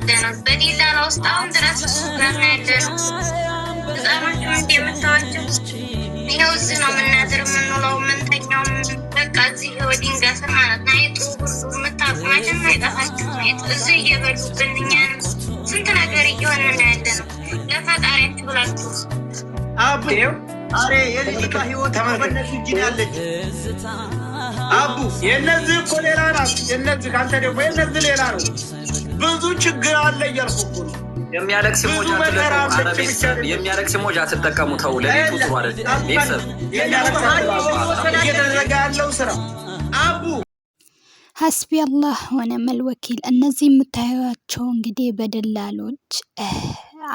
ያለነው በዲላላ ውስጥ አሁን ድረስ እሱ ጋር ነው ያለነው። ህፃኖቹ እንደምታዋቸው ይኸው እዚህ ነው የምናድር የምንውለው የምንተኛው። በቃ እዚህ ወዲንጋ ስር ማለት ነው። አይጡ ሁሉ የምታቁማችን አይጠፋቸው አይጥ እዚህ እየበሉብን እኛንም ስንት ነገር እየሆን ነው ያለነው። ለፈጣሪያችሁ ብላችሁ አቡ አሬ የልጅቷ ህይወት በእነሱ እጅ ያለች አቡ የነዚህ እኮ ሌላ ናት። የነዚህ ካንተ ደግሞ የነዚህ ሌላ ነው። ብዙ ችግር አለ እያልኩ እኮ ነው። የሚያለቅስ ሞጃ አትጠቀሙ። ተው ለቤቱ ጥሩ አይደል። ቤተሰብ እየተደረገ ያለው ስራ አቡ ሐስቢ አላህ ወነመል ወኪል። እነዚህ የምታዩቸው እንግዲህ በደላሎች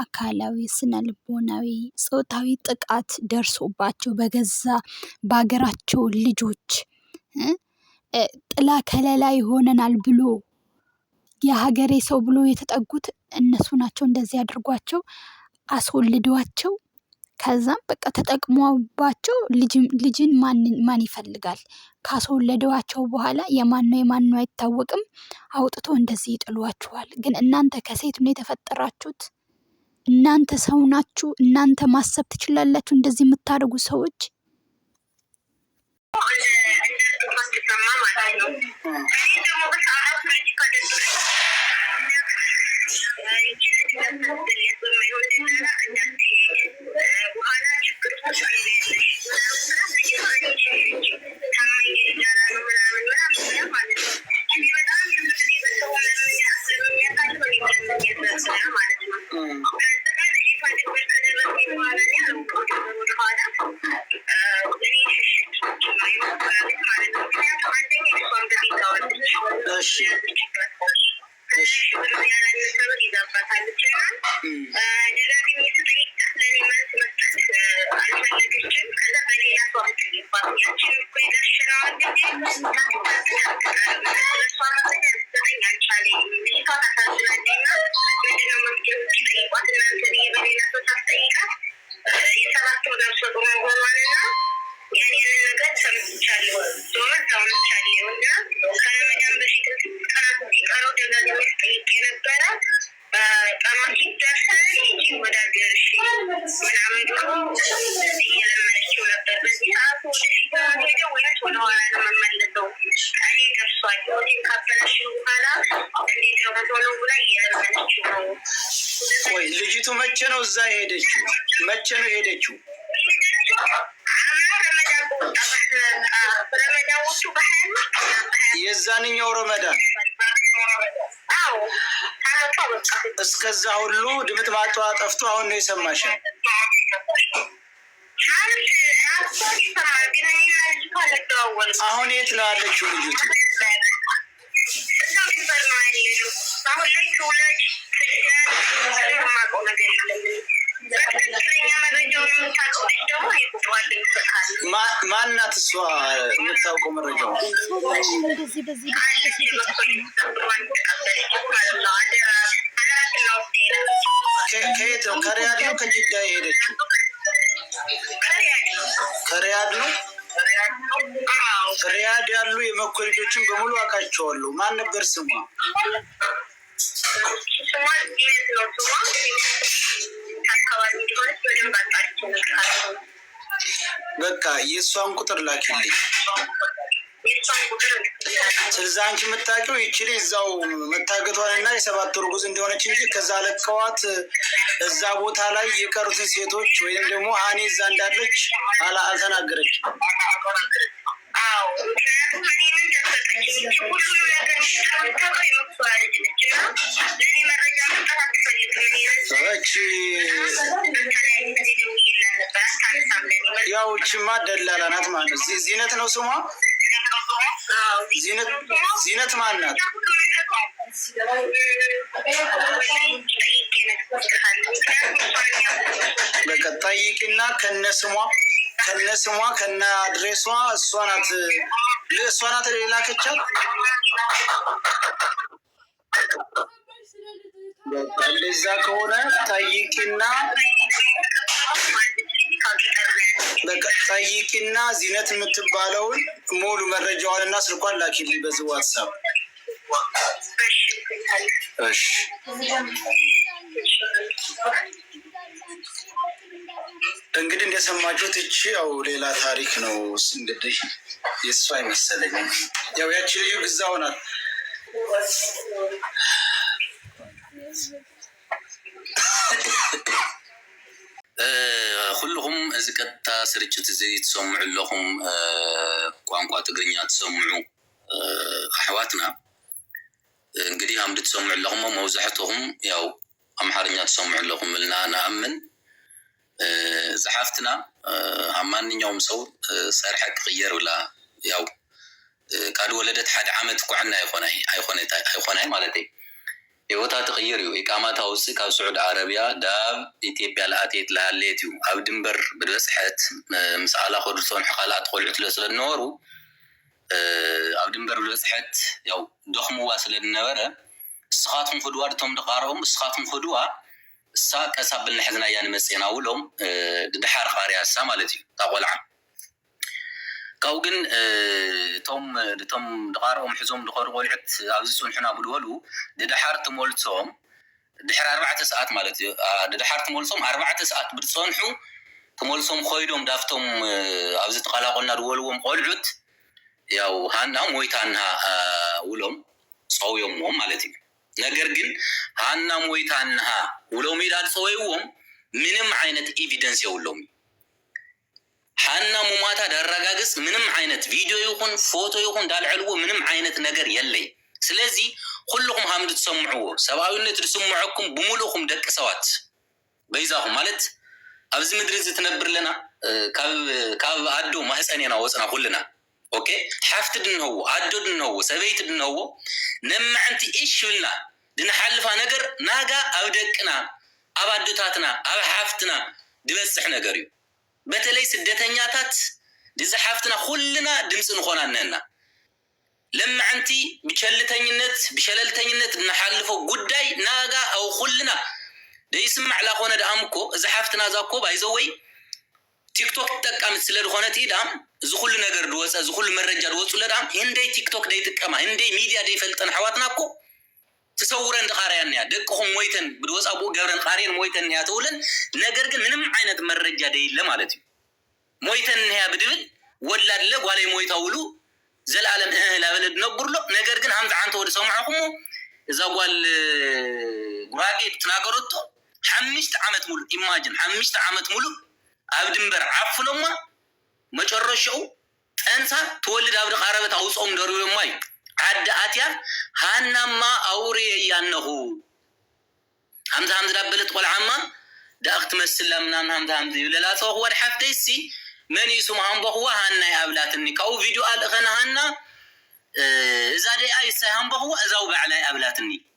አካላዊ፣ ስነ ልቦናዊ፣ ጾታዊ ጥቃት ደርሶባቸው በገዛ በሀገራቸው ልጆች ጥላ ከለላ ይሆነናል ብሎ የሀገሬ ሰው ብሎ የተጠጉት እነሱ ናቸው። እንደዚህ አድርጓቸው አስወልዷቸው ከዛም በቃ ተጠቅሟባቸው ልጅን ማን ይፈልጋል? ካስወለደዋቸው በኋላ የማን ነው አይታወቅም። አውጥቶ እንደዚህ ይጥሏችኋል። ግን እናንተ ከሴት ነው የተፈጠራችሁት። እናንተ ሰው ናችሁ። እናንተ ማሰብ ትችላላችሁ። እንደዚህ የምታደርጉ ሰዎች ልጅቱ መቼ ነው እዛ የሄደችው? መቼ ነው የሄደችው? የዛንኛው ረመዳን እስከዛ ሁሉ ድምጥ ማጧ ጠፍቶ አሁን ነው የሰማሽው? አሁን የት ነው ያለችው ልጅቱ? ማናት እሷ የምታውቀው መረጃው? ከየት ነው? ከሪያድ ነው ከጅዳ የሄደችው? ከሪያድ ነው። ሪያድ ያሉ የመኮ ልጆችን በሙሉ አውቃቸዋለሁ። ማን ነበር ስሟ? በቃ የእሷን ቁጥር ላኪልኝ። ስለዛ አንቺ የምታውቂው ይችል እዛው መታገቷንና የ7 ወር ጉዝ እንደሆነች እንጂ ከዛ ለቀዋት እዛ ቦታ ላይ የቀሩትን ሴቶች ወይም ደግሞ አኔ እዛ እንዳለች አልተናገረች። ያው እቺማ ደላላ ናት ማለት ነው። ዚነት ነው ስሟ። ዚነት ማናት? በቃ ጠይቂና ከነስሟ ከነ አድሬሷ እሷ ናት የላከቻት። በቃ እንደዛ ከሆነ ጠይቂና ዚነት የምትባለውን ሙሉ መረጃዋንና ስልኳን ላኪልኝ በዚህ ዋትስአፕ። እሺ እንግዲህ እንደሰማችሁት እቺ ያው ሌላ ታሪክ ነው። እንግዲህ የእሷ አይመሰለኝም። ያው ያቺ ልዩ ግዛው ናት። ኩልኩም እዚ ቀጥታ ስርጭት እዚ ትሰምዑ ኣለኹም ቋንቋ ትግርኛ ትሰምዑ ኣሕዋትና እንግዲህ አምድ ትሰምዑ ኣለኹም መብዛሕትኩም ያው አምሓርኛ ትሰምዑ ኣለኹም ኢልና ንኣምን ዝሓፍትና ኣብ ማንኛውም ሰው ሰርሐ ክቅየር ብላ ያው ካድ ወለደት ሓደ ዓመት ቋዕና ኣይኮናይ ማለት እዩ ህይወታ ትቅይር እዩ ኢቃማታ ውፅእ ካብ ስዑድ ዓረብያ ዳብ ኢትዮጵያ ለኣቴት ለሃሌት እዩ ኣብ ድንበር ብበፅሐት ምስኣላ ከድርሶን ሓኻላት ቆልዑት ስለዝነበሩ ኣብ ድንበር ብበፅሐት ያው ደኽምዋ ስለዝነበረ እስኻትኩም ክድዋ ድቶም ድቃርኦም እስኻትኩም ክድዋ እሳ ቀሳብ ብልና ሕዝና እያ ንመፅና ውሎም ድድሓር ቃርያ እሳ ማለት እዩ ታቆልዓ ካው ግን ቶም ድቃርኦም ሕዞም ድኸዱ ቆልዑት ኣብዚ ፅንሑና ብልበሉ ድድሓር ትመልሶም ድሕሪ 4 ሰዓት ማለት እዩ ድድሓር ትመልሶም 4 ሰዓት ብትፀንሑ ትመልሶም ኮይዶም ዳፍቶም ኣብዚ ተቀላቆልና ድወልዎም ቆልዑት ያው ሃና ሞይታና ውሎም ፀውዮምዎም ማለት እዩ ነገር ግን ሃና ሞይታና ውሎም ይዳል ፀውይዎም ምንም አይነት ኤቪደንስ የውሎም ሃና ሙማታ ዳረጋግስ ምንም አይነት ቪዲዮ ይኹን ፎቶ ይኹን ዳልዕልዎ ምንም አይነት ነገር የለይ ስለዚህ ሁሉኩም ሀምድ ተሰምዑዎ ሰብአዊነት ተሰምዑኩም ብሙሉኩም ደቅ ሰዋት በይዛኩም ማለት ኣብዚ ምድሪ ዝትነብር ለና ካብ አዶ ማህፀኔና ወፅና ሁልና ኦኬ ሓፍት ድንህዎ አዶ ድንህዎ ሰበይት ድንህዎ ነምዕንቲ እሽብልና ድንሓልፋ ነገር ናጋ ኣብ ደቅና ኣብ አዶታትና ኣብ ሓፍትና ድበፅሕ ነገር እዩ በተለይ ስደተኛታት ድዝሓፍትና ሁልና ድምፅ ንኾናነና ለምዕንቲ ብሸለልተኝነት እናሓልፈው ጉዳይ ናጋ ኣው ሁልና ደይስማዕ ላኾነ ዳኣምኮ እዚ ሓፍትና ዛኮ ባይዘወይ ቲክቶክ ተጠቃምት ስለድኾነት ኢዳም እዚ ኩሉ ነገር ድወፀ እዚ ኩሉ መረጃ ድወፁ ለዳም ህንደይ ቲክቶክ ደይጥቀማ ህንደይ ሚድያ ደይፈልጠን ኣሕዋትና እኮ ተሰውረን ድቃርያን ያ ደቅኹም ሞይተን ብድወፃቡ ገብረን ቃርየን ሞይተን ያ ተውልን ነገር ግን ምንም አይነት መረጃ ደይለ ማለት እዩ ሞይተን ያ ብድብል ወላድለ ጓላይ ሞይታ ውሉ ዘላለም ላበለድ ነብርሎ ነገር ግን ሃምዛ አንተ ወደ ሰማዕኩም እዛ ጓል ጉራጌ ተናገረቶ 5 ዓመት ሙሉ ኢማጂን 5 ዓመት ሙሉ ኣብ ድንበር ዓፍሎማ መጨረሻው ጠንሳ ተወልድ ኣብ ቀረበት አውጾም ደርዮ ማይ عد آتيا هانما أوري يانه همزة دبلت قول عما دا أخت مسلا من همزة ولا لا هو الحفتيسي من يسمع هم بهوا هانا أولاد النكاو فيديو قال أخنا هانا زادي أي سهم بهوا زوب على أولاد النك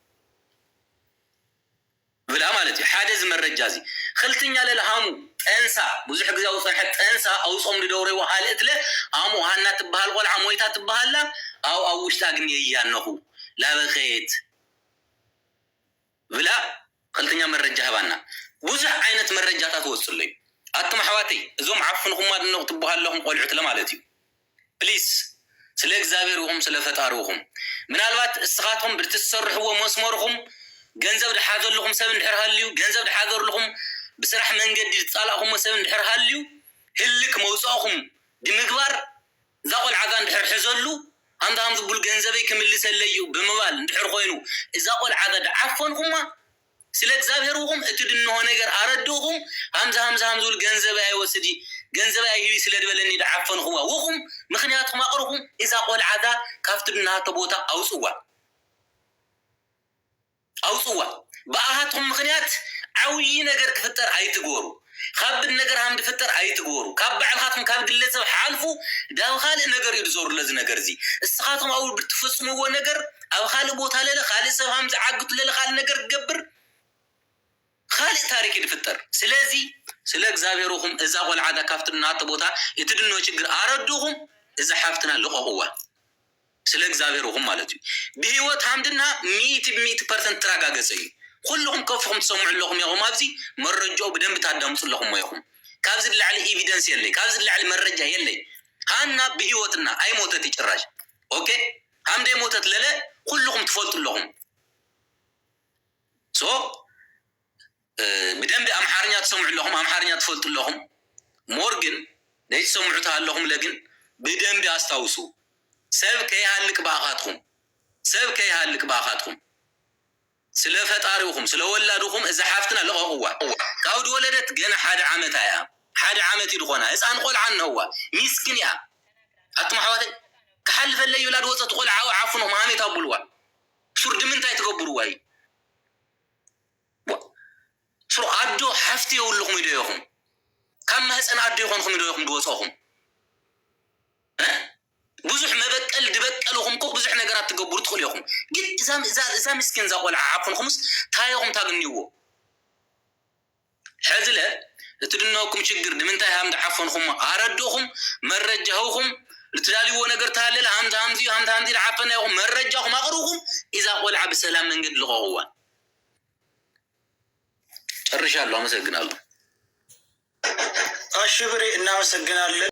ولا مالتي حادث من الرجازي خلتني على الهامو انسى بزح جزاو صحت انسى او صوم لدوري وحالت له هامو هانا تبهال قول عمويتا تبهال او وشتاغني يانه لا بخيت ولا خلتني من الرجابنا بزح عينت من الرجاتات وصلي اتم حواتي زوم عفنكم ما دنو تبهال لهم قولعت لمالتي بليز سلا اغزابيرهم سلا فطاروهم من الوقت استغاتهم بتسرحوا مسمرهم ገንዘብ ድሓዘልኩም ሰብ እንድሕርሃልዩ ገንዘብ ድሓዘልኩም ብስራሕ መንገዲ ድጻላኹም ሰብ እንድሕርሃልዩ ህልክ መውጻኹም ድምግባር ዛቆል ዓጋ እንድሕርሕዘሉ ሃምዛም ዝብል ገንዘበይ ክምልሰለዩ ብምባል እንድሕር ኮይኑ እዛ ቆል ዓጋ ድዓፈንኩማ ስለ እግዚአብሔርኩም እትድንሆ ነገር አረድኹም ሃምዛም ዝብል ገንዘበይ አይወስዲ ገንዘበይ አይሂቢ ስለ ድበለኒ ድዓፈንኩማ ወኹም ምክንያቱም አቅርኹም እዛ ቆል ዓጋ ካፍትድናተ ቦታ አውጽዋ أوصوا بأهاتهم مخنيات عوي نجر كفتر أي تجورو خاب النجر هم بفتر أي تجورو كاب بعلخاتهم كاب دلته حالفو ده خالق نجر يزور لازم نجر زي السخاتهم أول بتفصم هو نجر أو خالق بوت هلا خالق سهم زعقت له خالق نجر جبر خالق تاريخ الفتر سلازي سلاك زابيروهم إذا قال عدا كفتر نات بوتها يتدنوا يشجر أردوهم إذا حفتنا لقوة سلا እግዚአብሔርኩም ማለት እዩ በህይወት ሐምድና 100% ተራጋገጸይ ሁሉም ከፍኩም ተሰምዑ ለኩም ያው ማብዚ መረጃው በደንብ ታዳምጹ ለኩም ወይኩም ካብዝ ለዓለ ኤቪደንስ የለይ ካብዝ ለዓለ መረጃ የለይ ሃና በህይወትና አይሞተት ይጭራሽ ኦኬ ሐምዴ ሞተት ለለ ሁሉም ትፈልጡ ለኩም بدم بأمحارنيا تسمع لهم أمحارنيا تفلت لهم مورجن ليش سمعتها لهم لكن بدم بأستوسوا سبب كي هالك باقاتهم سبب كي هالك باقاتهم سلفت أروهم سلولادهم إذا حافتنا له هو كاود ولدت جنا حد عامة يدخونا إذا أنقول عنه هو مسكين يا أتمحواتي كحل فلي يولاد وسط تقول عفوا ما هم يتقبلوا شرد من تاي تقبلوا واي شو عدو حفتي يقول لهم يديهم كم هسأنا عدو يخونكم يديهم دوسهم بزح ما بقل دبقلهم كوك بزح نجارات تقبلوا تقوليهم قد إذا مسكين زقول عفوا خمس تايهم تاجنيوه حزلة لتدنوكم شجر من تاي هم عفوا خم أردوهم مرجعوهم لتلالي ونجر تهلل هم تهمتي العفنا يوم مرجعهم أغروهم إذا قول عب السلام من قد لغوا الرجال الله مسجنا الله الشبري إنه مسجنا